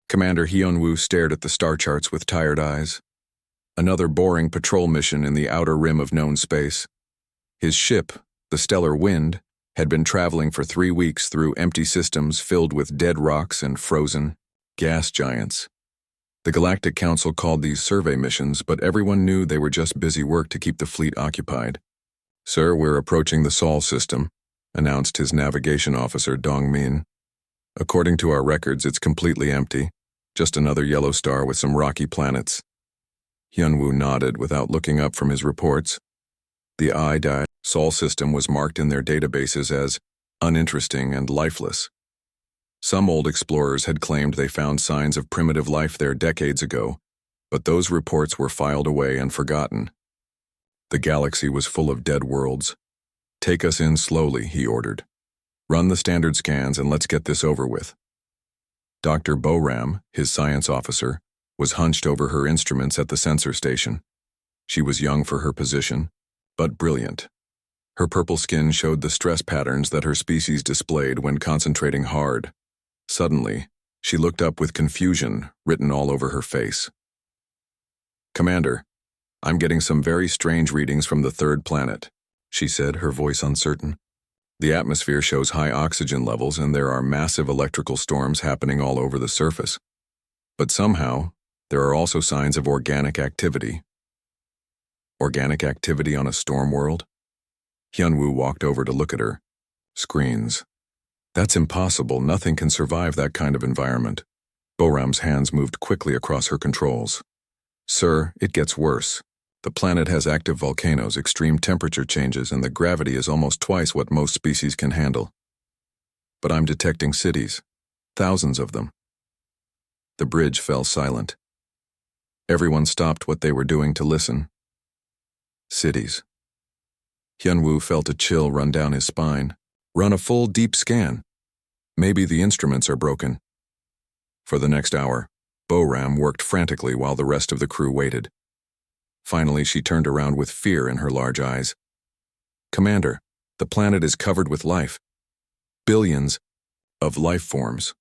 Commander Hyunwoo stared at the star charts with tired eyes. Another boring patrol mission in the outer rim of known space. His ship, the Stellar Wind, had been traveling for 3 weeks through empty systems filled with dead rocks and frozen gas giants. The Galactic Council called these survey missions, but everyone knew they were just busy work to keep the fleet occupied. "Sir, we're approaching the Sol system," announced his navigation officer Dongmin. "According to our records, it's completely empty. Just another yellow star with some rocky planets." Hyunwoo nodded without looking up from his reports. The Sol system was marked in their databases as uninteresting and lifeless. Some old explorers had claimed they found signs of primitive life there decades ago, but those reports were filed away and forgotten. The galaxy was full of dead worlds. "Take us in slowly," he ordered. "Run the standard scans and let's get this over with." Dr. Boram, his science officer, was hunched over her instruments at the sensor station. She was young for her position, but brilliant. Her purple skin showed the stress patterns that her species displayed when concentrating hard. Suddenly, she looked up with confusion written all over her face. "Commander, I'm getting some very strange readings from the third planet," she said, her voice uncertain. "The atmosphere shows high oxygen levels and there are massive electrical storms happening all over the surface. But somehow, there are also signs of organic activity." Organic activity on a storm world? Hyunwoo walked over to look at her. Screens. "That's impossible. Nothing can survive that kind of environment." Boram's hands moved quickly across her controls. "Sir, it gets worse. The planet has active volcanoes, extreme temperature changes, and the gravity is almost twice what most species can handle. But I'm detecting cities. Thousands of them." The bridge fell silent. Everyone stopped what they were doing to listen. Cities. Hyunwoo felt a chill run down his spine. "Run a full, deep scan. Maybe the instruments are broken." For the next hour, Boram worked frantically while the rest of the crew waited. Finally, she turned around with fear in her large eyes. "Commander, the planet is covered with life. Billions of life forms.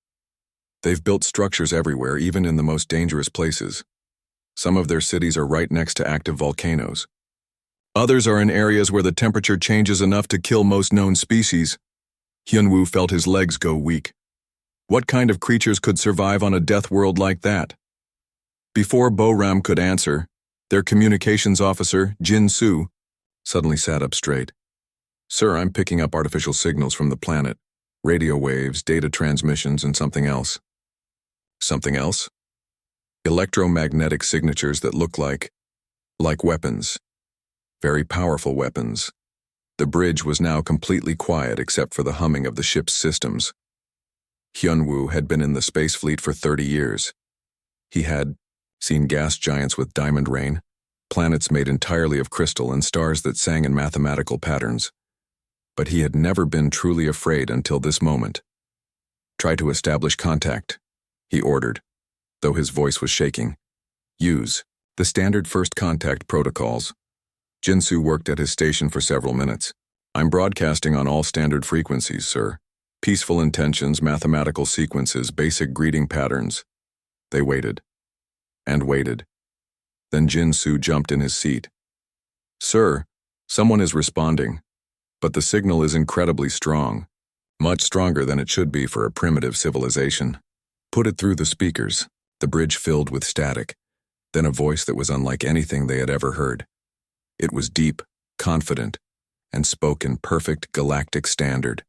They've built structures everywhere, even in the most dangerous places. Some of their cities are right next to active volcanoes. Others are in areas where the temperature changes enough to kill most known species." Hyunwoo felt his legs go weak. What kind of creatures could survive on a death world like that? Before Boram could answer, their communications officer, Jin Soo, suddenly sat up straight. "Sir, I'm picking up artificial signals from the planet. Radio waves, data transmissions, and something else." "Something else?" "Electromagnetic signatures that look like weapons. Very powerful weapons." The bridge was now completely quiet except for the humming of the ship's systems. Hyunwoo had been in the space fleet for 30 years. He had seen gas giants with diamond rain, planets made entirely of crystal, and stars that sang in mathematical patterns. But he had never been truly afraid until this moment. "Try to establish contact," he ordered, though his voice was shaking. "Use the standard first contact protocols." Jinsu worked at his station for several minutes. "I'm broadcasting on all standard frequencies, sir. Peaceful intentions, mathematical sequences, basic greeting patterns." They waited. And waited. Then Jinsu jumped in his seat. "Sir, someone is responding, but the signal is incredibly strong. Much stronger than it should be for a primitive civilization. Put it through the speakers." The bridge filled with static, then a voice that was unlike anything they had ever heard. It was deep, confident, and spoke in perfect galactic standard.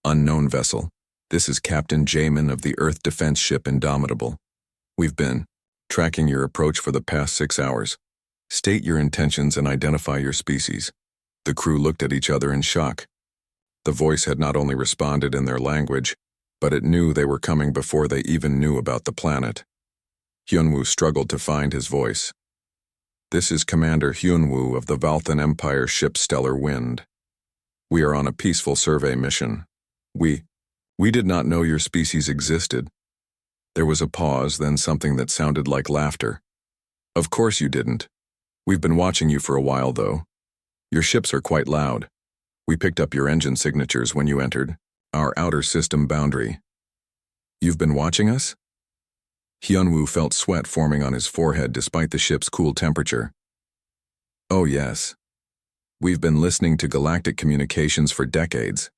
"Unknown vessel. This is Captain Jamin of the Earth Defense Ship Indomitable. We've been tracking your approach for the past 6 hours. State your intentions and identify your species." The crew looked at each other in shock. The voice had not only responded in their language, but it knew they were coming before they even knew about the planet. Hyunwoo struggled to find his voice. "This is Commander Hyunwoo of the Valthan Empire ship Stellar Wind. We are on a peaceful survey mission. We did not know your species existed." There was a pause, then something that sounded like laughter. "Of course you didn't. We've been watching you for a while, though. Your ships are quite loud. We picked up your engine signatures when you entered our outer system boundary." You've been watching us? Hyunwoo felt sweat forming on his forehead despite the ship's cool temperature. Oh yes. We've been listening to galactic communications for decades.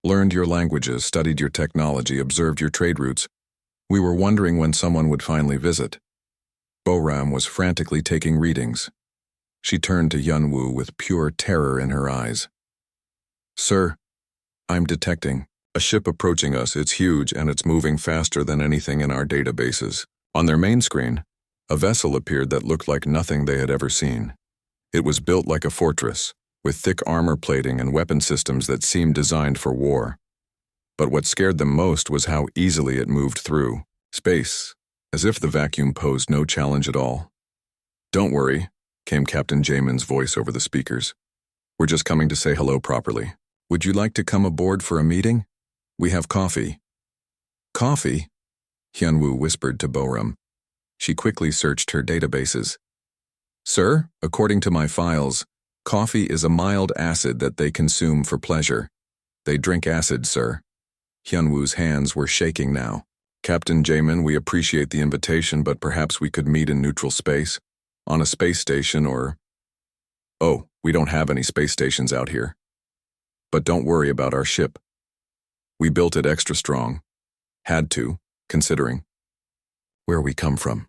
Learned your languages, studied your technology, observed your trade routes. We were wondering when someone would finally visit. Boram was frantically taking readings. She turned to Hyunwoo with pure terror in her eyes. Sir, I'm detecting a ship approaching us. It's huge and it's moving faster than anything in our databases. On their main screen, a vessel appeared that looked like nothing they had ever seen. It was built like a fortress, with thick armor plating and weapon systems that seemed designed for war. But what scared them most was how easily it moved through space, as if the vacuum posed no challenge at all. Don't worry, came Captain Jamin's voice over the speakers. We're just coming to say hello properly. Would you like to come aboard for a meeting? We have coffee. Coffee? Hyunwoo whispered to Boram. She quickly searched her databases. Sir, according to my files, coffee is a mild acid that they consume for pleasure. They drink acid, sir. Hyunwoo's hands were shaking now. Captain Jamin, we appreciate the invitation, but perhaps we could meet in neutral space, on a space station or... Oh, we don't have any space stations out here. But don't worry about our ship. We built it extra strong. Had to, considering where we come from.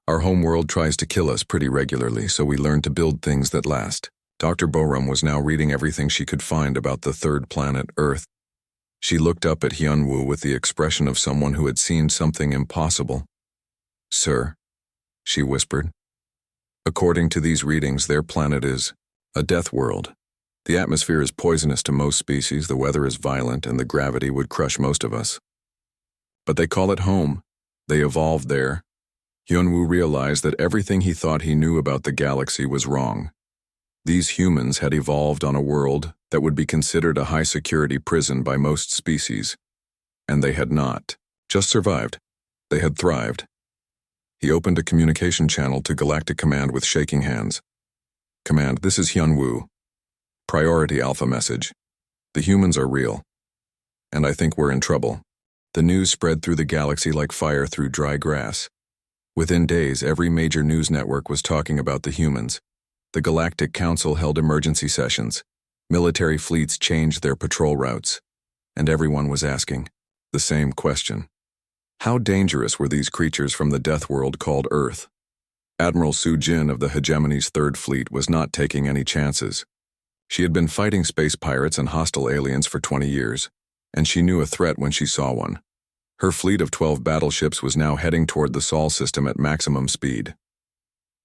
Our home world tries to kill us pretty regularly, so we learned to build things that last. Dr. Boram was now reading everything she could find about the third planet, Earth. She looked up at Hyunwoo with the expression of someone who had seen something impossible. Sir, she whispered. According to these readings, their planet is a death world. The atmosphere is poisonous to most species, the weather is violent, and the gravity would crush most of us. But they call it home. They evolved there. Hyunwoo realized that everything he thought he knew about the galaxy was wrong. These humans had evolved on a world that would be considered a high-security prison by most species. And they had not just survived. They had thrived. He opened a communication channel to Galactic Command with shaking hands. Command, this is Hyunwoo. Priority Alpha message. The humans are real. And I think we're in trouble. The news spread through the galaxy like fire through dry grass. Within days, every major news network was talking about the humans. The Galactic Council held emergency sessions. Military fleets changed their patrol routes. And everyone was asking the same question. How dangerous were these creatures from the death world called Earth? Admiral Su Jin of the Hegemony's Third Fleet was not taking any chances. She had been fighting space pirates and hostile aliens for 20 years, and she knew a threat when she saw one. Her fleet of 12 battleships was now heading toward the Sol system at maximum speed.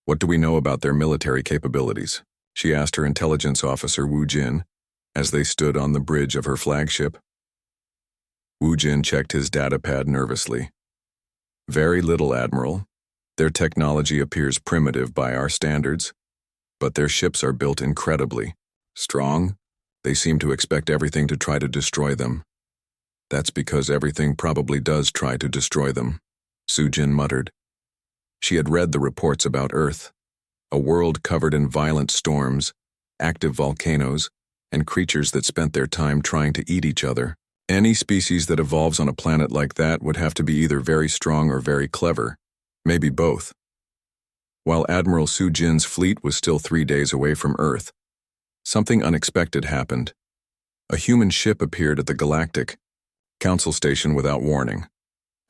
What do we know about their military capabilities? She asked her intelligence officer Wu Jin, as they stood on the bridge of her flagship. Wu Jin checked his datapad nervously. Very little, Admiral. Their technology appears primitive by our standards, but their ships are built incredibly strong. They seem to expect everything to try to destroy them. That's because everything probably does try to destroy them, Su Jin muttered. She had read the reports about Earth, a world covered in violent storms, active volcanoes, and creatures that spent their time trying to eat each other. Any species that evolves on a planet like that would have to be either very strong or very clever, maybe both. While Admiral Su Jin's fleet was still 3 days away from Earth, something unexpected happened. A human ship appeared at the Galactic Council station without warning.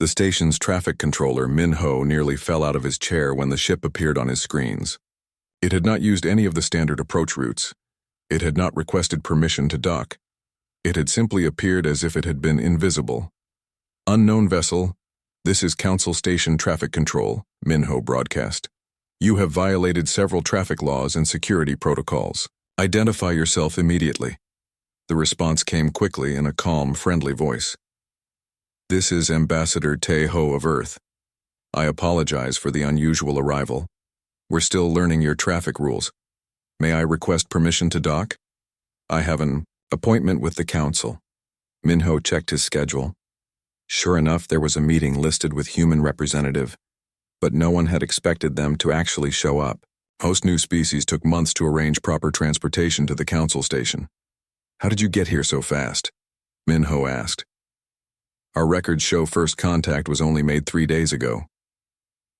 The station's traffic controller, Min Ho, nearly fell out of his chair when the ship appeared on his screens. It had not used any of the standard approach routes. It had not requested permission to dock. It had simply appeared as if it had been invisible. Unknown vessel, this is Council Station Traffic Control, Min Ho broadcast. You have violated several traffic laws and security protocols. Identify yourself immediately. The response came quickly in a calm, friendly voice. This is Ambassador Tae Ho of Earth. I apologize for the unusual arrival. We're still learning your traffic rules. May I request permission to dock? I have an appointment with the council. Min Ho checked his schedule. Sure enough, there was a meeting listed with human representative, but no one had expected them to actually show up. Most new species took months to arrange proper transportation to the council station. How did you get here so fast? Min Ho asked. Our records show first contact was only made 3 days ago.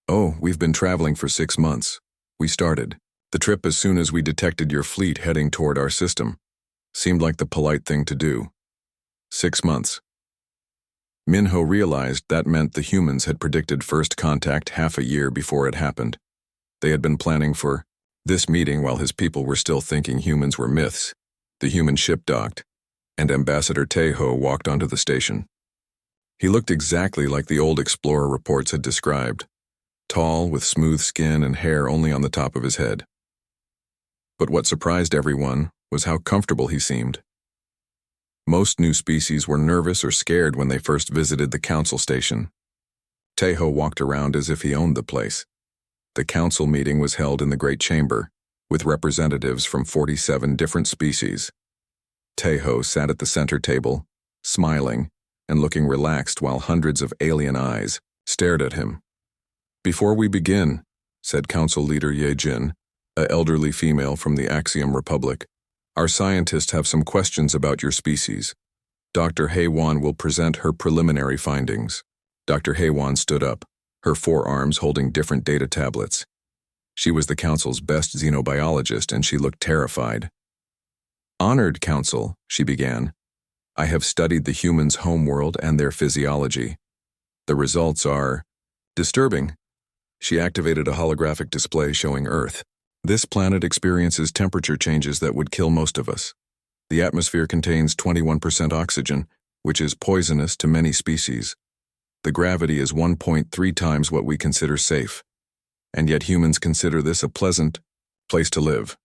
Oh, we've been traveling for 6 months. We started the trip as soon as we detected your fleet heading toward our system. Seemed like the polite thing to do. 6 months. Minho realized that meant the humans had predicted first contact half a year before it happened. They had been planning for this meeting while his people were still thinking humans were myths. The human ship docked, and Ambassador Tejo walked onto the station. He looked exactly like the old explorer reports had described, tall with smooth skin and hair only on the top of his head. But what surprised everyone was how comfortable he seemed. Most new species were nervous or scared when they first visited the council station. Tejo walked around as if he owned the place. The council meeting was held in the Great Chamber, with representatives from 47 different species. Tejo sat at the center table, smiling and looking relaxed while hundreds of alien eyes stared at him. "Before we begin," said Council Leader Ye Jin, an elderly female from the Axiom Republic, "our scientists have some questions about your species. Dr. Heywan will present her preliminary findings." Dr. Heywan stood up, her forearms holding different data tablets. She was the Council's best xenobiologist, and she looked terrified. "Honored Council," she began, "I have studied the humans' homeworld and their physiology. The results are disturbing." She activated a holographic display showing Earth. "This planet experiences temperature changes that would kill most of us. The atmosphere contains 21% oxygen, which is poisonous to many species. The gravity is 1.3 times what we consider safe, and yet humans consider this a pleasant place to live."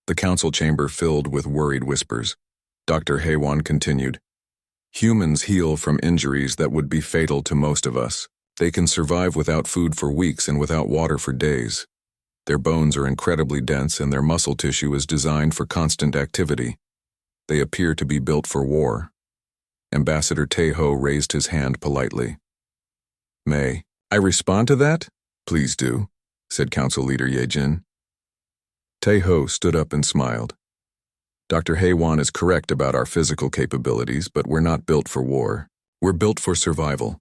The council chamber filled with worried whispers. Dr. Heywan continued, "Humans heal from injuries that would be fatal to most of us. They can survive without food for weeks and without water for days. Their bones are incredibly dense and their muscle tissue is designed for constant activity. They appear to be built for war." Ambassador Tejo raised his hand politely. "May I respond to that?" "Please do," said Council Leader Ye Jin. Tejo stood up and smiled. "Dr. Heywan is correct about our physical capabilities, but we're not built for war. We're built for survival.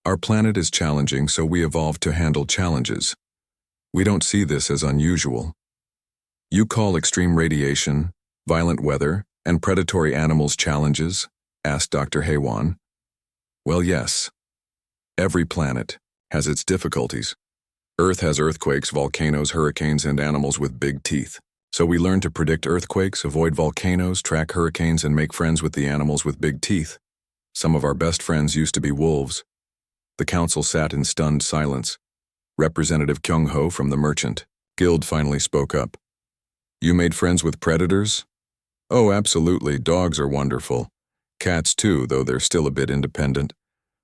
Our planet is challenging, so we evolved to handle challenges. We don't see this as unusual. You call extreme radiation, violent weather, and predatory animals challenges?" asked Dr. Heywan. "Well, yes. Every planet has its difficulties. Earth has earthquakes, volcanoes, hurricanes, and animals with big teeth. So we learn to predict earthquakes, avoid volcanoes, track hurricanes, and make friends with the animals with big teeth. Some of our best friends used to be wolves." The council sat in stunned silence. Representative Kyung-ho from the Merchant Guild finally spoke up. "You made friends with predators?" "Oh, absolutely. Dogs are wonderful. Cats too, though they're still a bit independent.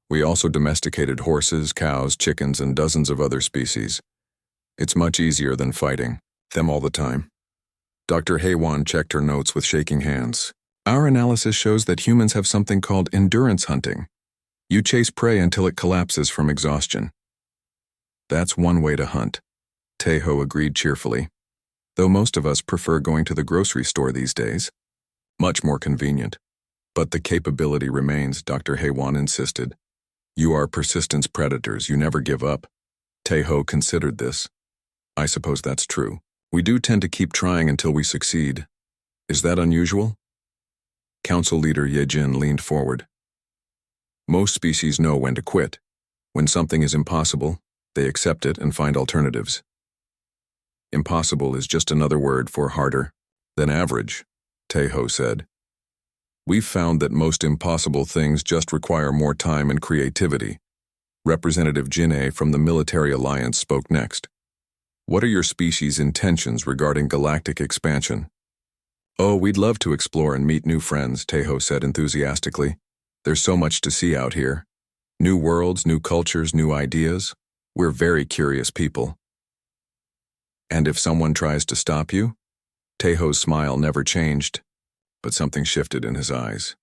We also domesticated horses, cows, chickens, and dozens of other species. It's much easier than fighting them all the time." Dr. Heywan checked her notes with shaking hands. "Our analysis shows that humans have something called endurance hunting. You chase prey until it collapses from exhaustion." "That's one way to hunt," Tejo agreed cheerfully. "Though most of us prefer going to the grocery store these days. Much more convenient. But the capability remains," Dr. Heywan insisted. "You are persistence predators. You never give up." Tejo considered this. "I suppose that's true. We do tend to keep trying until we succeed. Is that unusual?" Council Leader Ye Jin leaned forward. "Most species know when to quit. When something is impossible, they accept it and find alternatives. Impossible is just another word for harder than average," Tejo said. "We've found that most impossible things just require more time and creativity." Representative Jin-A from the Military Alliance spoke next. "What are your species' intentions regarding galactic expansion?" "Oh, we'd love to explore and meet new friends," Tejo said enthusiastically. "There's so much to see out here. New worlds, new cultures, new ideas. We're very curious people." "And if someone tries to stop you?" Tejo's smile never changed, but something shifted in his eyes.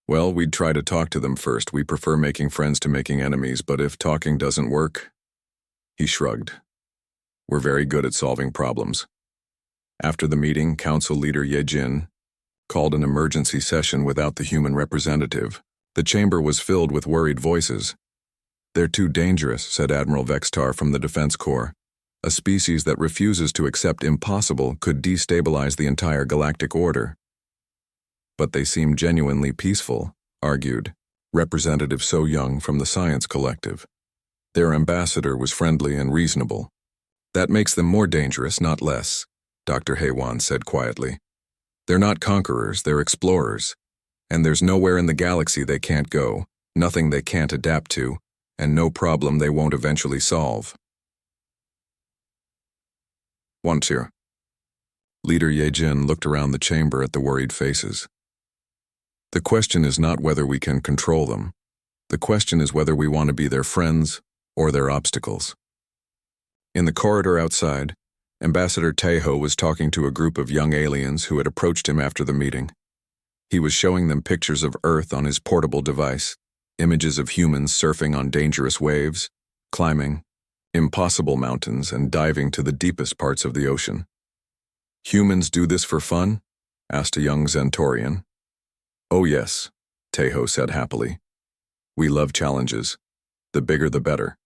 "Well, we'd try to talk to them first. We prefer making friends to making enemies, but if talking doesn't work..." He shrugged. "We're very good at solving problems." After the meeting, Council Leader Ye Jin called an emergency session without the human representative. The chamber was filled with worried voices. "They're too dangerous," said Admiral Vextar from the Defense Corps. "A species that refuses to accept impossible could destabilize the entire galactic order." "But they seem genuinely peaceful," argued Representative So Young from the Science Collective. "Their ambassador was friendly and reasonable." "That makes them more dangerous, not less," Dr. Haywan said quietly. "They're not conquerors, they're explorers. And there's nowhere in the galaxy they can't go, nothing they can't adapt to, and no problem they won't eventually solve." "Once here." Leader Ye-Jin looked around the chamber at the worried faces. "The question is not whether we can control them. The question is whether we want to be their friends or their obstacles." In the corridor outside, Ambassador Taeho was talking to a group of young aliens who had approached him after the meeting. He was showing them pictures of Earth on his portable device, images of humans surfing on dangerous waves, climbing impossible mountains, and diving to the deepest parts of the ocean. "Humans do this for fun?" asked a young Xentorian. "Oh yes," Taeho said happily. "We love challenges. The bigger the better."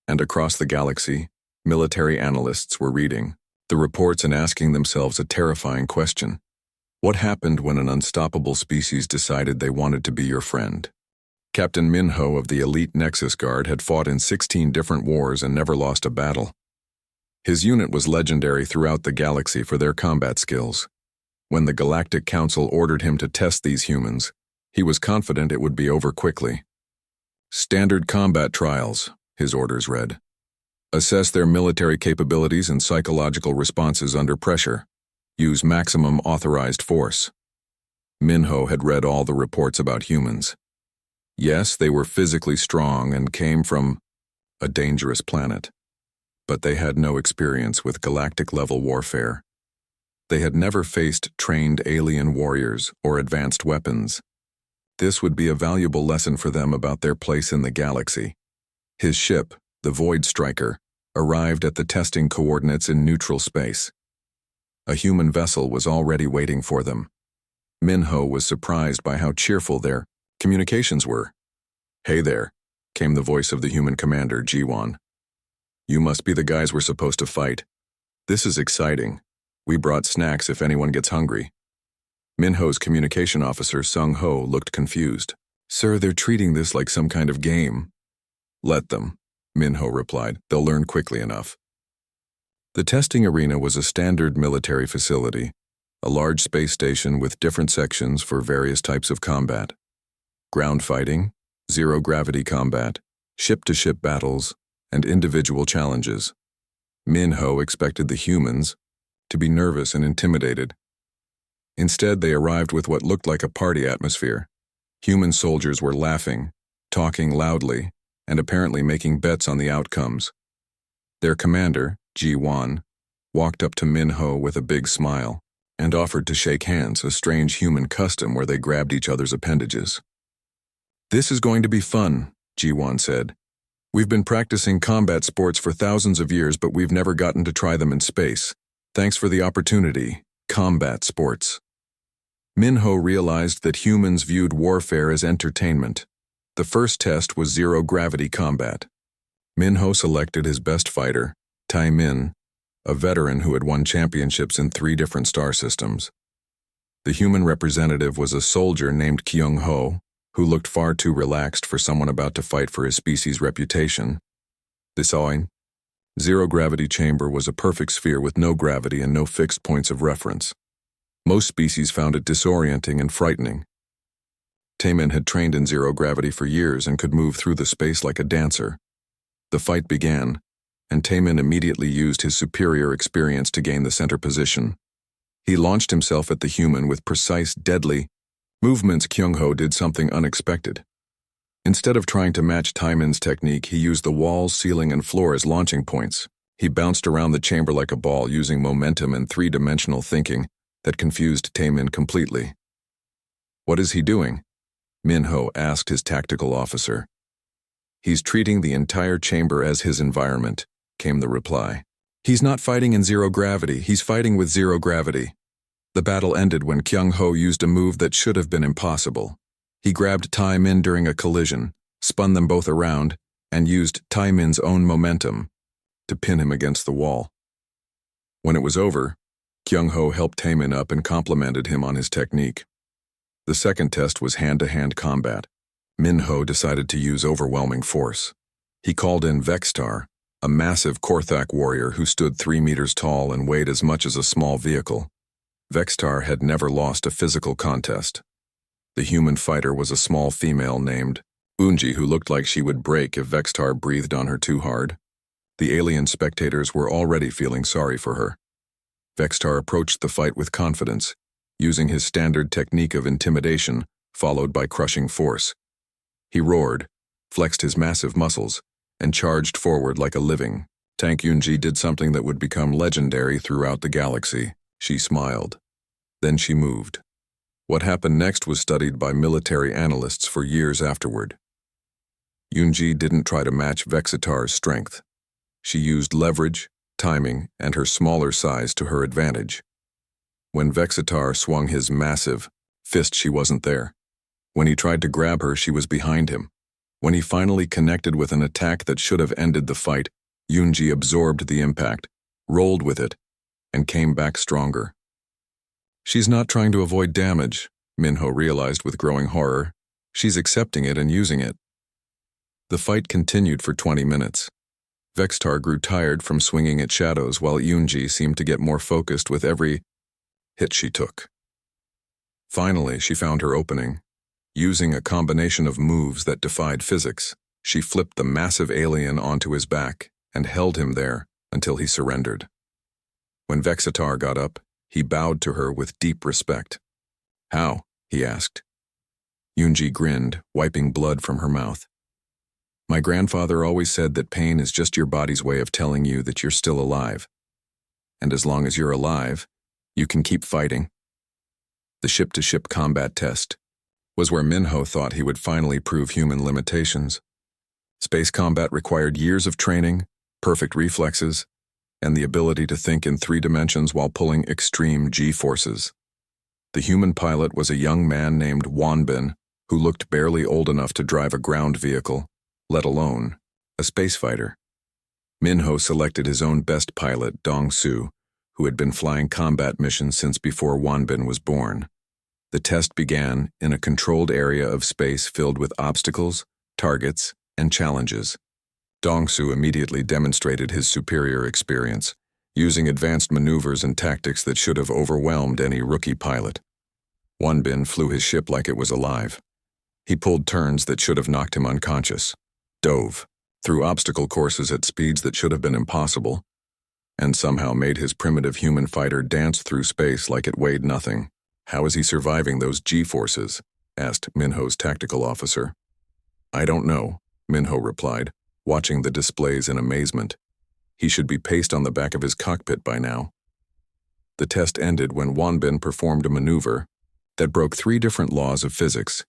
And across the galaxy, military analysts were reading the reports and asking themselves a terrifying question. What happened when an unstoppable species decided they wanted to be your friend? Captain Minho of the elite Nexus Guard had fought in 16 different wars and never lost a battle. His unit was legendary throughout the galaxy for their combat skills. When the Galactic Council ordered him to test these humans, he was confident it would be over quickly. "Standard combat trials," his orders read. "Assess their military capabilities and psychological responses under pressure. Use maximum authorized force." Minho had read all the reports about humans. Yes, they were physically strong and came from a dangerous planet, but they had no experience with galactic-level warfare. They had never faced trained alien warriors or advanced weapons. This would be a valuable lesson for them about their place in the galaxy. His ship, the Void Striker, arrived at the testing coordinates in neutral space. A human vessel was already waiting for them. Minho was surprised by how cheerful their communications were. "Hey there," came the voice of the human commander, Jiwon. "You must be the guys we're supposed to fight. This is exciting. We brought snacks if anyone gets hungry." Minho's communication officer, Sung Ho, looked confused. "Sir, they're treating this like some kind of game." "Let them," Minho replied. "They'll learn quickly enough." The testing arena was a standard military facility, a large space station with different sections for various types of combat. Ground fighting, zero-gravity combat, ship-to-ship battles, and individual challenges. Minho expected the humans to be nervous and intimidated. Instead, they arrived with what looked like a party atmosphere. Human soldiers were laughing, talking loudly, and apparently making bets on the outcomes. Their commander, Ji-Wan, walked up to Minho with a big smile and offered to shake hands, a strange human custom where they grabbed each other's appendages. "This is going to be fun," Ji-Wan said. "We've been practicing combat sports for thousands of years, but we've never gotten to try them in space. Thanks for the opportunity. Combat sports." Minho realized that humans viewed warfare as entertainment. The first test was zero-gravity combat. Minho selected his best fighter, Tai Min, a veteran who had won championships in 3 different star systems. The human representative was a soldier named Kyung-ho, who looked far too relaxed for someone about to fight for his species' reputation. The zero-gravity chamber was a perfect sphere with no gravity and no fixed points of reference. Most species found it disorienting and frightening. Taemin had trained in zero-gravity for years and could move through the space like a dancer. The fight began, and Taemin immediately used his superior experience to gain the center position. He launched himself at the human with precise, deadly movements. Kyung-ho did something unexpected. Instead of trying to match Taemin's technique, he used the walls, ceiling, and floor as launching points. He bounced around the chamber like a ball, using momentum and 3-dimensional thinking that confused Taemin completely. "What is he doing?" Minho asked his tactical officer. "He's treating the entire chamber as his environment," came the reply. "He's not fighting in zero gravity, he's fighting with zero gravity." The battle ended when Kyung-ho used a move that should have been impossible. He grabbed Tai Min during a collision, spun them both around, and used Tai Min's own momentum to pin him against the wall. When it was over, Kyung-ho helped Tai Min up and complimented him on his technique. The second test was hand-to-hand combat. Min-ho decided to use overwhelming force. He called in Vextar, a massive Korthak warrior who stood 3 meters tall and weighed as much as a small vehicle. Vextar had never lost a physical contest. The human fighter was a small female named Unji who looked like she would break if Vextar breathed on her too hard. The alien spectators were already feeling sorry for her. Vextar approached the fight with confidence, using his standard technique of intimidation, followed by crushing force. He roared, flexed his massive muscles, and charged forward like a living. Tank Unji did something that would become legendary throughout the galaxy. She smiled. Then she moved. What happened next was studied by military analysts for years afterward. Unji didn't try to match Vexitar's strength. She used leverage, timing, and her smaller size to her advantage. When Vexitar swung his massive fist, she wasn't there. When he tried to grab her, she was behind him. When he finally connected with an attack that should have ended the fight, Unji absorbed the impact, rolled with it, and came back stronger. She's not trying to avoid damage, Minho realized with growing horror. She's accepting it and using it. The fight continued for 20 minutes. Vextar grew tired from swinging at shadows while Unji seemed to get more focused with every hit she took. Finally, she found her opening. Using a combination of moves that defied physics, she flipped the massive alien onto his back and held him there until he surrendered. When Vexitar got up, he bowed to her with deep respect. "How?" he asked. Unji grinned, wiping blood from her mouth. "My grandfather always said that pain is just your body's way of telling you that you're still alive. And as long as you're alive, you can keep fighting." The ship-to-ship combat test was where Minho thought he would finally prove human limitations. Space combat required years of training, perfect reflexes, and the ability to think in 3 dimensions while pulling extreme G-forces. The human pilot was a young man named Wanbin, who looked barely old enough to drive a ground vehicle, let alone a space fighter. Minho selected his own best pilot, Dong-Soo, who had been flying combat missions since before Wanbin was born. The test began in a controlled area of space filled with obstacles, targets, and challenges. Dong-Soo immediately demonstrated his superior experience, using advanced maneuvers and tactics that should have overwhelmed any rookie pilot. Wanbin flew his ship like it was alive. He pulled turns that should have knocked him unconscious, dove through obstacle courses at speeds that should have been impossible, and somehow made his primitive human fighter dance through space like it weighed nothing. "How is he surviving those G-forces?" asked Minho's tactical officer. "I don't know," Minho replied, watching the displays in amazement. "He should be paced on the back of his cockpit by now." The test ended when Wanbin performed a maneuver that broke 3 different laws of physics.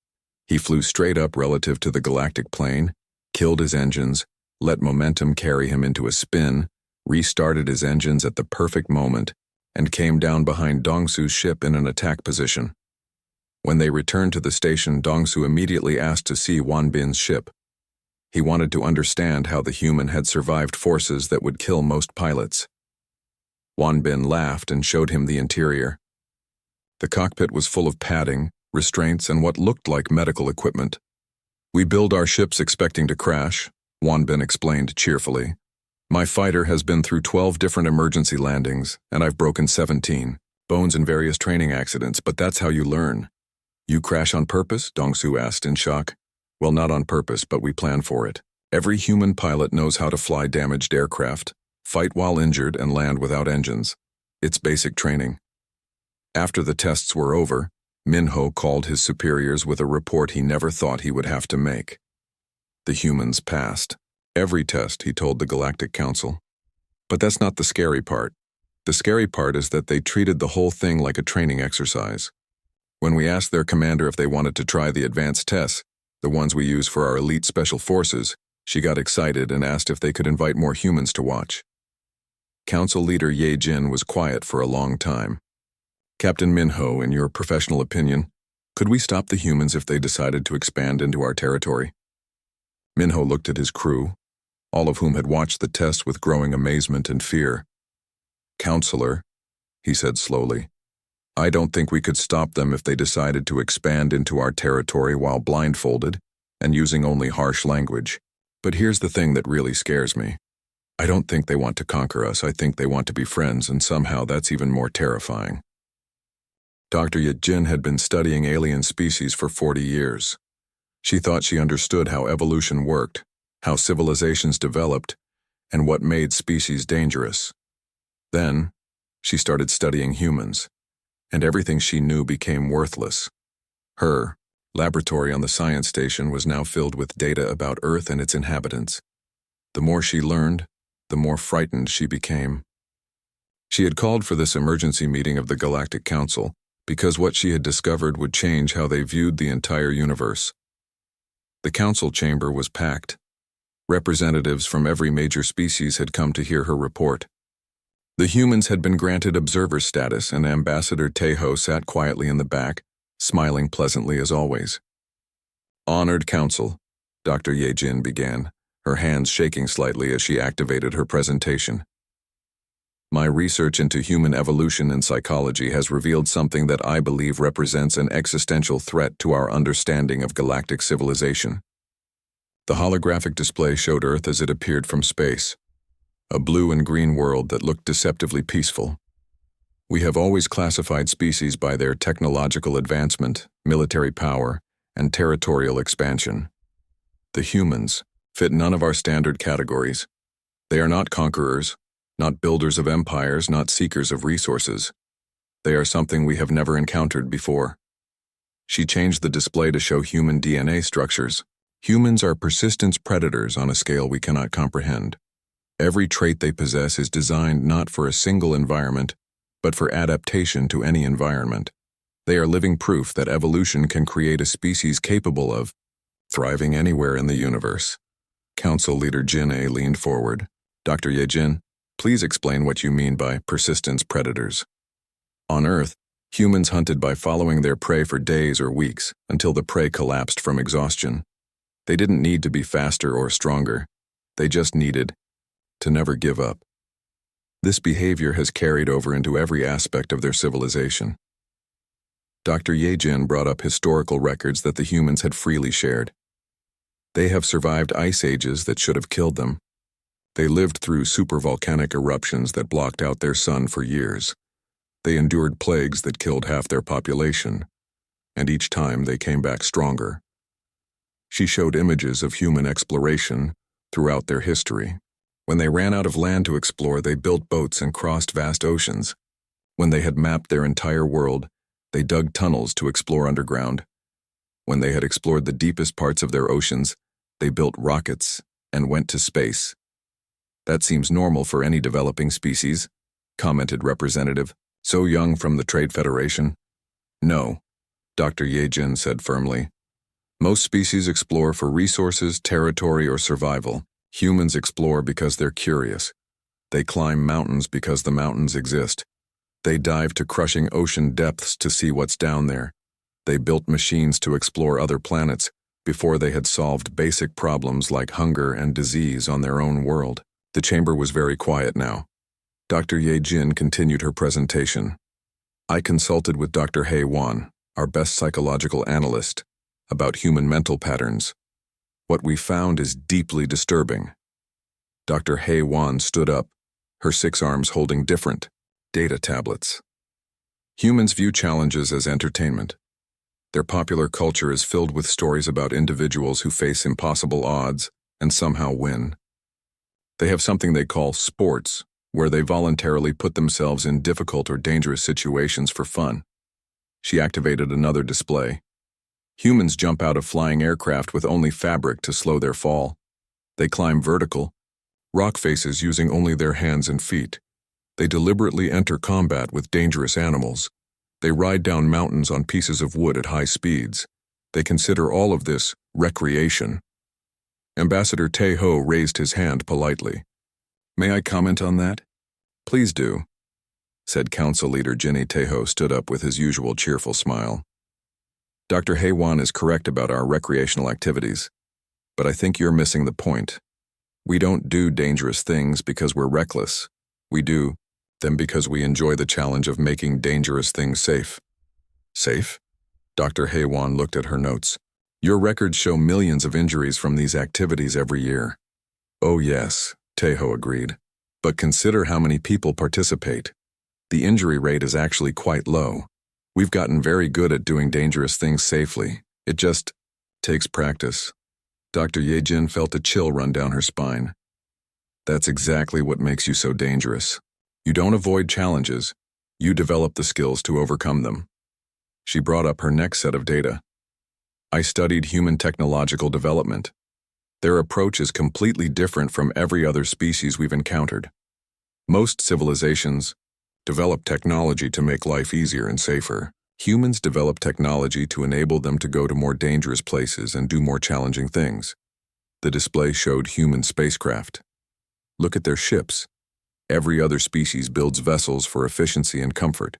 He flew straight up relative to the galactic plane, killed his engines, let momentum carry him into a spin, restarted his engines at the perfect moment, and came down behind Dong-Soo's ship in an attack position. When they returned to the station, Dong-Soo immediately asked to see Wanbin's ship. He wanted to understand how the human had survived forces that would kill most pilots. Wanbin laughed and showed him the interior. The cockpit was full of padding, restraints, and what looked like medical equipment. "We build our ships expecting to crash," Wanbin explained cheerfully. "My fighter has been through 12 different emergency landings, and I've broken 17 bones in various training accidents, but that's how you learn." "You crash on purpose?" Dong-Soo asked in shock. "Well, not on purpose, but we plan for it. Every human pilot knows how to fly damaged aircraft, fight while injured, and land without engines. It's basic training." After the tests were over, Minho called his superiors with a report he never thought he would have to make. The humans passed every test, he told the Galactic Council. But that's not the scary part. The scary part is that they treated the whole thing like a training exercise. When we asked their commander if they wanted to try the advanced tests, the ones we use for our elite special forces, she got excited and asked if they could invite more humans to watch. Council leader Ye Jin was quiet for a long time. "Captain Minho, in your professional opinion, Could we stop the humans if they decided to expand into our territory? Minho looked at his crew, all of whom had watched the test with growing amazement and fear. "Counselor," he said slowly, "I don't think we could stop them if they decided to expand into our territory while blindfolded and using only harsh language. But here's the thing that really scares me. I don't think they want to conquer us. I think they want to be friends, and somehow that's even more terrifying." Dr. Yejin had been studying alien species for 40 years. She thought she understood how evolution worked, how civilizations developed, and what made species dangerous. Then, she started studying humans, and everything she knew became worthless. Her laboratory on the science station was now filled with data about Earth and its inhabitants. The more she learned, the more frightened she became. She had called for this emergency meeting of the Galactic Council because what she had discovered would change how they viewed the entire universe. The council chamber was packed. Representatives from every major species had come to hear her report. The humans had been granted observer status, and Ambassador Tejo sat quietly in the back, smiling pleasantly as always. "Honored Council," Dr. Yejin began, her hands shaking slightly as she activated her presentation. "My research into human evolution and psychology has revealed something that I believe represents an existential threat to our understanding of galactic civilization." The holographic display showed Earth as it appeared from space, a blue and green world that looked deceptively peaceful. "We have always classified species by their technological advancement, military power, and territorial expansion. The humans fit none of our standard categories. They are not conquerors, not builders of empires, not seekers of resources. They are something we have never encountered before." She changed the display to show human DNA structures. "Humans are persistence predators on a scale we cannot comprehend. Every trait they possess is designed not for a single environment, but for adaptation to any environment. They are living proof that evolution can create a species capable of thriving anywhere in the universe." Council Leader Jin A leaned forward. "Dr. Yejin, please explain what you mean by persistence predators." "On Earth, humans hunted by following their prey for days or weeks until the prey collapsed from exhaustion. They didn't need to be faster or stronger. They just needed to never give up. This behavior has carried over into every aspect of their civilization." Dr. Yejin brought up historical records that the humans had freely shared. They have survived ice ages that should have killed them. They lived through supervolcanic eruptions that blocked out their sun for years. They endured plagues that killed half their population, and each time they came back stronger. She showed images of human exploration throughout their history. When they ran out of land to explore, they built boats and crossed vast oceans. When they had mapped their entire world, they dug tunnels to explore underground. When they had explored the deepest parts of their oceans, they built rockets and went to space. "That seems normal for any developing species," commented Representative So Young from the Trade Federation. "No," Dr. Yejin said firmly. "Most species explore for resources, territory, or survival. Humans explore because they're curious. They climb mountains because the mountains exist. They dive to crushing ocean depths to see what's down there. They built machines to explore other planets before they had solved basic problems like hunger and disease on their own world." The chamber was very quiet now. Dr. Yejin continued her presentation. "I consulted with Dr. He Wan, our best psychological analyst, about human mental patterns. What we found is deeply disturbing." Dr. He Wan stood up, her 6 arms holding different data tablets. "Humans view challenges as entertainment. Their popular culture is filled with stories about individuals who face impossible odds and somehow win. They have something they call sports, where they voluntarily put themselves in difficult or dangerous situations for fun." She activated another display. "Humans jump out of flying aircraft with only fabric to slow their fall. They climb vertical rock faces using only their hands and feet. They deliberately enter combat with dangerous animals. They ride down mountains on pieces of wood at high speeds. They consider all of this recreation." Ambassador Tejo raised his hand politely. "May I comment on that?" "Please do," said Council Leader Jinny. Tejo stood up with his usual cheerful smile. Dr. Haywan is correct about our recreational activities, but I think you're missing the point. We don't do dangerous things because we're reckless. We do them because we enjoy the challenge of making dangerous things safe. Safe? Dr. Haywan looked at her notes. Your records show millions of injuries from these activities every year. Oh yes, Tejo agreed. But consider how many people participate. The injury rate is actually quite low. We've gotten very good at doing dangerous things safely. It just takes practice. Dr. Yejin felt a chill run down her spine. That's exactly what makes you so dangerous. You don't avoid challenges. You develop the skills to overcome them. She brought up her next set of data. I studied human technological development. Their approach is completely different from every other species we've encountered. Most civilizations develop technology to make life easier and safer. Humans develop technology to enable them to go to more dangerous places and do more challenging things. The display showed human spacecraft. Look at their ships. Every other species builds vessels for efficiency and comfort.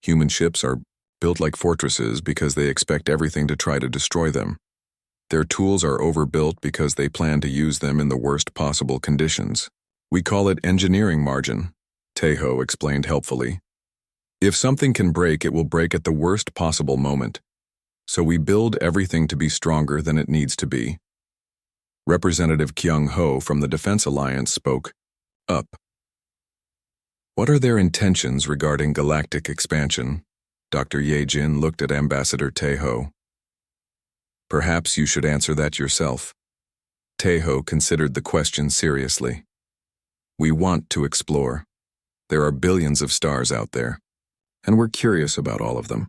Human ships are built like fortresses because they expect everything to try to destroy them. Their tools are overbuilt because they plan to use them in the worst possible conditions. We call it engineering margin, Tejo explained helpfully. If something can break, it will break at the worst possible moment. So we build everything to be stronger than it needs to be. Representative Kyung Ho from the Defense Alliance spoke up. What are their intentions regarding galactic expansion? Dr. Yejin looked at Ambassador Tejo. Perhaps you should answer that yourself. Tejo considered the question seriously. We want to explore. There are billions of stars out there, and we're curious about all of them.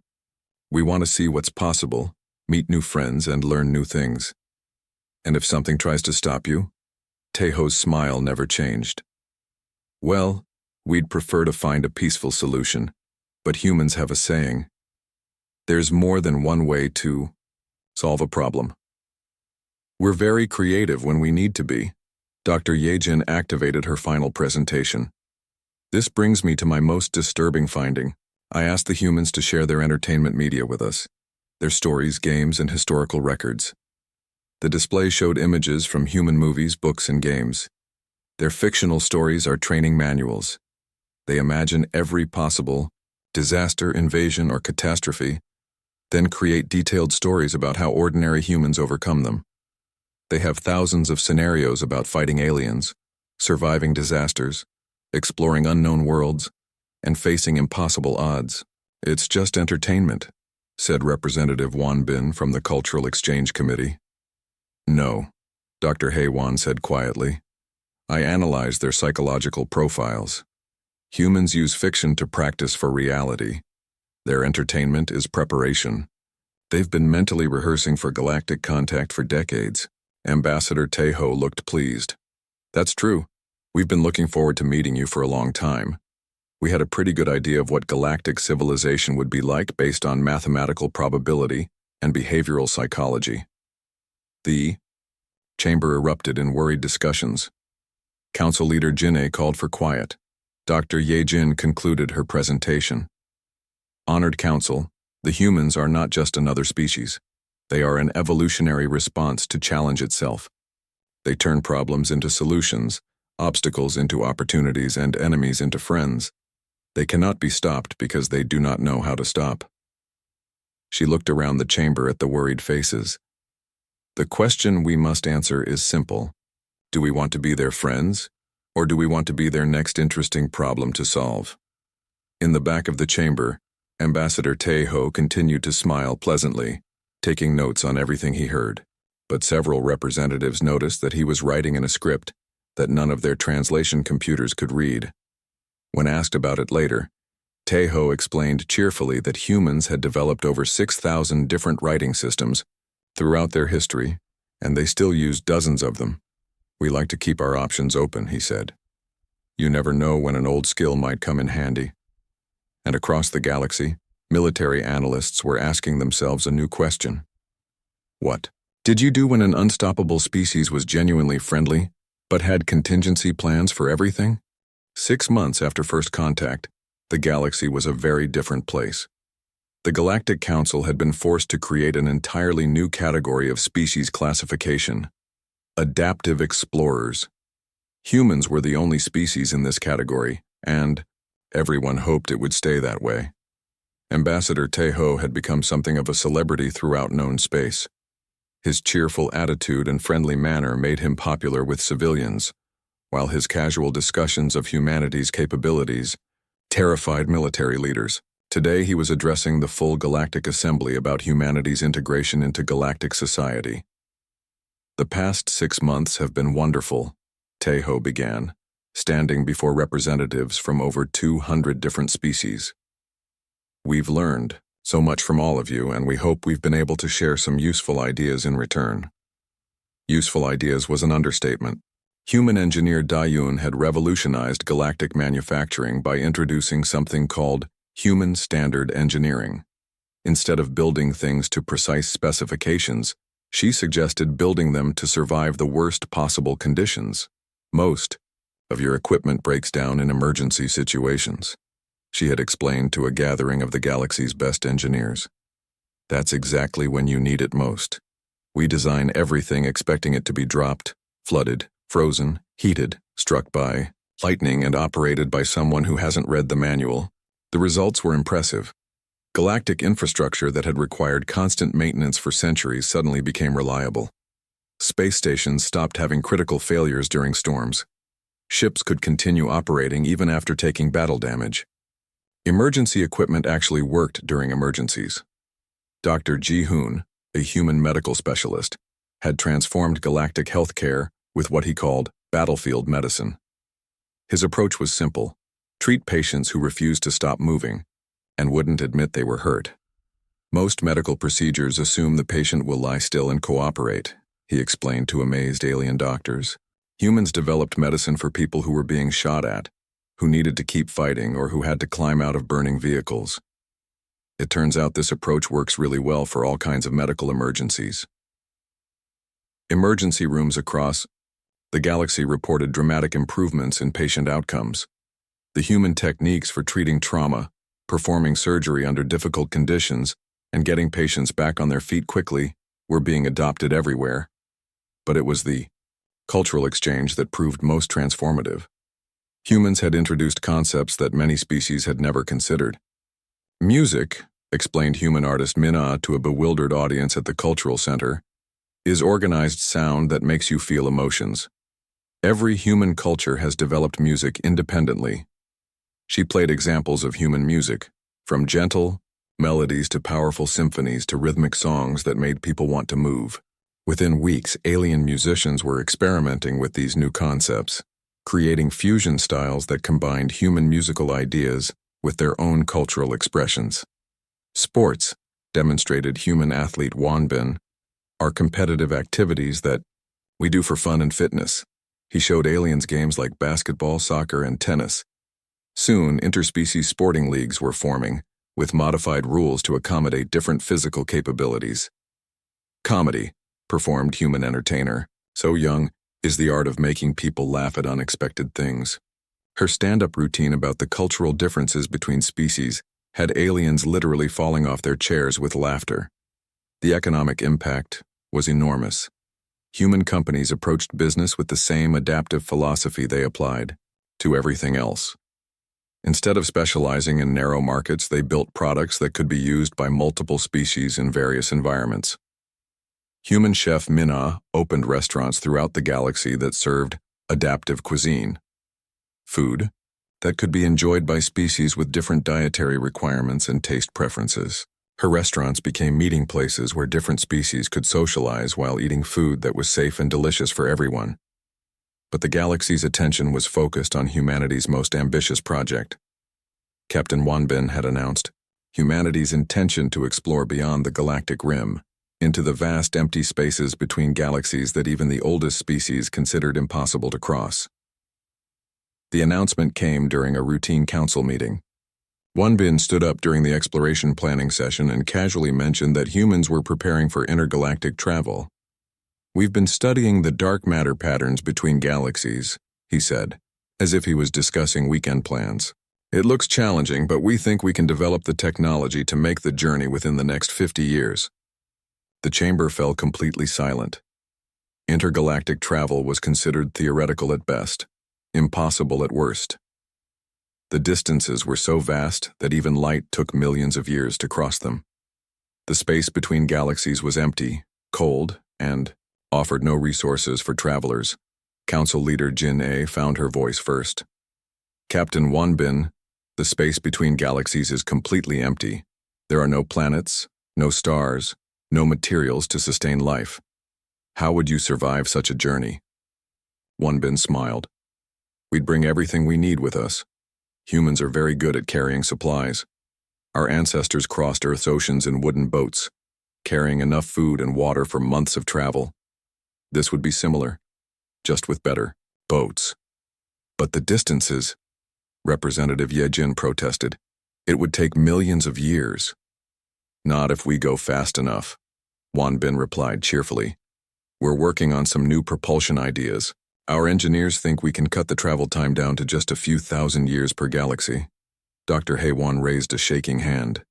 We want to see what's possible, meet new friends, and learn new things. And if something tries to stop you? Tejo's smile never changed. Well, we'd prefer to find a peaceful solution, but humans have a saying. There's more than one way to solve a problem. We're very creative when we need to be. Dr. Yejin activated her final presentation. This brings me to my most disturbing finding. I asked the humans to share their entertainment media with us, their stories, games, and historical records. The display showed images from human movies, books, and games. Their fictional stories are training manuals. They imagine every possible disaster, invasion, or catastrophe, then create detailed stories about how ordinary humans overcome them. They have thousands of scenarios about fighting aliens, surviving disasters, exploring unknown worlds, and facing impossible odds. It's just entertainment, said Representative Wan Bin from the Cultural Exchange Committee. No, Dr. Haywan said quietly. I analyzed their psychological profiles. Humans use fiction to practice for reality. Their entertainment is preparation. They've been mentally rehearsing for galactic contact for decades. Ambassador Tejo looked pleased. That's true. We've been looking forward to meeting you for a long time. We had a pretty good idea of what galactic civilization would be like based on mathematical probability and behavioral psychology. The chamber erupted in worried discussions. Council Leader Jinne called for quiet. Dr. Yejin concluded her presentation. Honored Council, the humans are not just another species. They are an evolutionary response to challenge itself. They turn problems into solutions, obstacles into opportunities, and enemies into friends. They cannot be stopped because they do not know how to stop. She looked around the chamber at the worried faces. The question we must answer is simple. Do we want to be their friends, or do we want to be their next interesting problem to solve? In the back of the chamber, Ambassador Tejo continued to smile pleasantly, taking notes on everything he heard. But several representatives noticed that he was writing in a script that none of their translation computers could read. When asked about it later, Tejo explained cheerfully that humans had developed over 6,000 different writing systems throughout their history, and they still use dozens of them. We like to keep our options open, he said. You never know when an old skill might come in handy. And across the galaxy, military analysts were asking themselves a new question. What did you do when an unstoppable species was genuinely friendly, but had contingency plans for everything? 6 months after first contact, the galaxy was a very different place. The Galactic Council had been forced to create an entirely new category of species classification: adaptive explorers. Humans were the only species in this category, and everyone hoped it would stay that way. Ambassador Tejo had become something of a celebrity throughout known space. His cheerful attitude and friendly manner made him popular with civilians, while his casual discussions of humanity's capabilities terrified military leaders. Today he was addressing the full Galactic Assembly about humanity's integration into galactic society. "The past 6 months have been wonderful," Tejo began, standing before representatives from over 200 different species. "We've learned so much from all of you, and we hope we've been able to share some useful ideas in return." Useful ideas was an understatement. Human engineer Dayun had revolutionized galactic manufacturing by introducing something called human standard engineering. Instead of building things to precise specifications, she suggested building them to survive the worst possible conditions. "Most of your equipment breaks down in emergency situations," she had explained to a gathering of the galaxy's best engineers. "That's exactly when you need it most. We design everything expecting it to be dropped, flooded, frozen, heated, struck by lightning, and operated by someone who hasn't read the manual." The results were impressive. Galactic infrastructure that had required constant maintenance for centuries suddenly became reliable. Space stations stopped having critical failures during storms. Ships could continue operating even after taking battle damage. Emergency equipment actually worked during emergencies. Dr. Ji-hoon, a human medical specialist, had transformed galactic healthcare with what he called battlefield medicine. His approach was simple: treat patients who refused to stop moving and wouldn't admit they were hurt. "Most medical procedures assume the patient will lie still and cooperate," he explained to amazed alien doctors. Humans developed medicine for people who were being shot at, who needed to keep fighting, or who had to climb out of burning vehicles. It turns out this approach works really well for all kinds of medical emergencies. Emergency rooms across the galaxy reported dramatic improvements in patient outcomes. The human techniques for treating trauma, performing surgery under difficult conditions, and getting patients back on their feet quickly were being adopted everywhere. But it was the cultural exchange that proved most transformative. Humans had introduced concepts that many species had never considered. "Music," explained human artist Mina to a bewildered audience at the cultural center, "is organized sound that makes you feel emotions. Every human culture has developed music independently." She played examples of human music, from gentle melodies to powerful symphonies to rhythmic songs that made people want to move. Within weeks, alien musicians were experimenting with these new concepts, creating fusion styles that combined human musical ideas with their own cultural expressions. "Sports," demonstrated human athlete Wanbin, "are competitive activities that we do for fun and fitness." He showed aliens games like basketball, soccer, and tennis. Soon, interspecies sporting leagues were forming, with modified rules to accommodate different physical capabilities. "Comedy," performed human entertainer, "So Young is the art of making people laugh at unexpected things." Her stand-up routine about the cultural differences between species had aliens literally falling off their chairs with laughter. The economic impact was enormous. Human companies approached business with the same adaptive philosophy they applied to everything else. Instead of specializing in narrow markets, they built products that could be used by multiple species in various environments. Human chef Mina opened restaurants throughout the galaxy that served adaptive cuisine, food that could be enjoyed by species with different dietary requirements and taste preferences. Her restaurants became meeting places where different species could socialize while eating food that was safe and delicious for everyone. But the galaxy's attention was focused on humanity's most ambitious project. Captain Wanbin had announced humanity's intention to explore beyond the galactic rim, into the vast empty spaces between galaxies that even the oldest species considered impossible to cross. The announcement came during a routine council meeting. Wanbin stood up during the exploration planning session and casually mentioned that humans were preparing for intergalactic travel. "We've been studying the dark matter patterns between galaxies," he said, as if he was discussing weekend plans. It looks challenging, but we think we can develop the technology to make the journey within the next 50 years. The chamber fell completely silent. Intergalactic travel was considered theoretical at best, impossible at worst. The distances were so vast that even light took millions of years to cross them. The space between galaxies was empty, cold, and offered no resources for travelers. Council leader Jin A found her voice first. Captain Wanbin, the space between galaxies is completely empty. There are no planets, no stars, no materials to sustain life. How would you survive such a journey? Wanbin smiled. We'd bring everything we need with us. Humans are very good at carrying supplies. Our ancestors crossed Earth's oceans in wooden boats, carrying enough food and water for months of travel. This would be similar, just with better boats. But the distances, Representative Yejin protested. It would take millions of years. Not if we go fast enough, Wanbin replied cheerfully. We're working on some new propulsion ideas. Our engineers think we can cut the travel time down to just a few thousand years per galaxy. Dr. Haewon raised a shaking hand.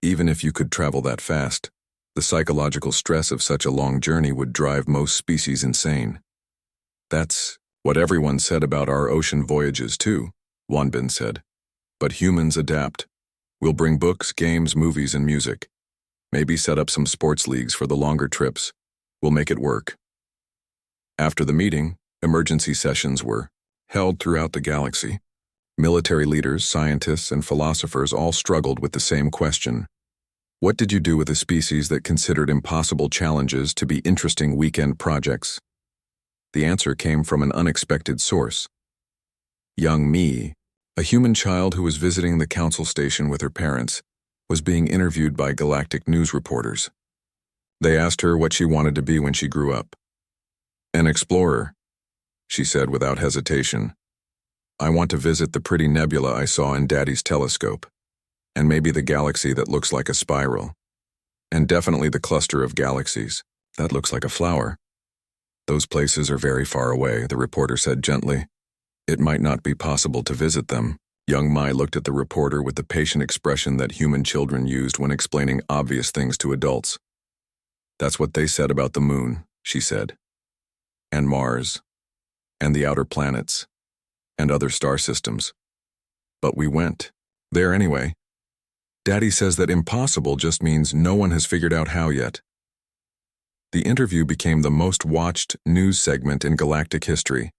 Even if you could travel that fast, the psychological stress of such a long journey would drive most species insane. That's what everyone said about our ocean voyages too, Wanbin said. But humans adapt. We'll bring books, games, movies, and music. Maybe set up some sports leagues for the longer trips. We'll make it work. After the meeting, emergency sessions were held throughout the galaxy. Military leaders, scientists, and philosophers all struggled with the same question. What did you do with a species that considered impossible challenges to be interesting weekend projects? The answer came from an unexpected source. Young Mi, a human child who was visiting the council station with her parents, was being interviewed by galactic news reporters. They asked her what she wanted to be when she grew up. An explorer, she said without hesitation. I want to visit the pretty nebula I saw in Daddy's telescope, and maybe the galaxy that looks like a spiral, and definitely the cluster of galaxies that looks like a flower. Those places are very far away, the reporter said gently. It might not be possible to visit them. Young Mai looked at the reporter with the patient expression that human children used when explaining obvious things to adults. That's what they said about the moon, she said. And Mars, and the outer planets, and other star systems. But we went there anyway. Daddy says that impossible just means no one has figured out how yet. The interview became the most watched news segment in galactic history,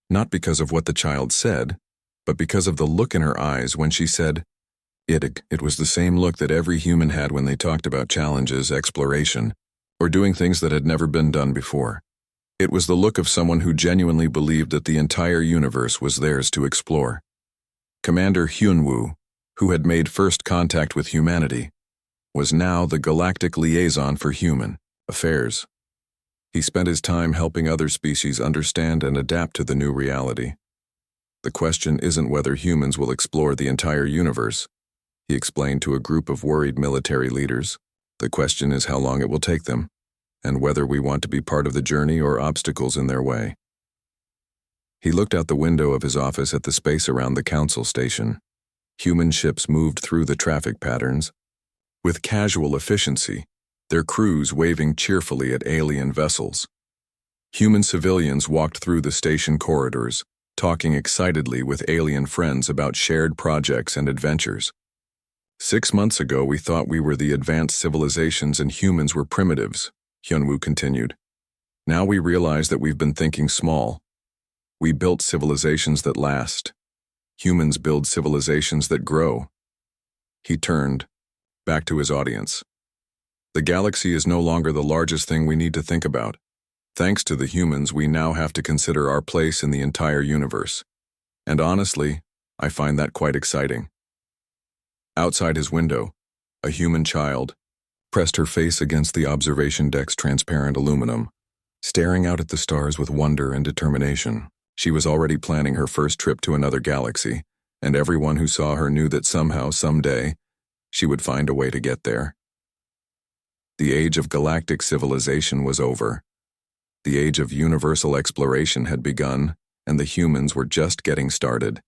not because of what the child said, but because of the look in her eyes when she said, It was the same look that every human had when they talked about challenges, exploration, or doing things that had never been done before. It was the look of someone who genuinely believed that the entire universe was theirs to explore. Commander Hyunwoo, who had made first contact with humanity, was now the galactic liaison for human affairs. He spent his time helping other species understand and adapt to the new reality. The question isn't whether humans will explore the entire universe, he explained to a group of worried military leaders. The question is how long it will take them, and whether we want to be part of the journey or obstacles in their way. He looked out the window of his office at the space around the council station. Human ships moved through the traffic patterns, with casual efficiency, their crews waving cheerfully at alien vessels. Human civilians walked through the station corridors, talking excitedly with alien friends about shared projects and adventures. 6 months ago, we thought we were the advanced civilizations and humans were primitives, Hyunwoo continued. Now we realize that we've been thinking small. We built civilizations that last. Humans build civilizations that grow. He turned, back to his audience. The galaxy is no longer the largest thing we need to think about. Thanks to the humans, we now have to consider our place in the entire universe. And honestly, I find that quite exciting. Outside his window, a human child pressed her face against the observation deck's transparent aluminum, staring out at the stars with wonder and determination. She was already planning her first trip to another galaxy, and everyone who saw her knew that somehow, someday, she would find a way to get there. The age of galactic civilization was over. The age of universal exploration had begun, and the humans were just getting started.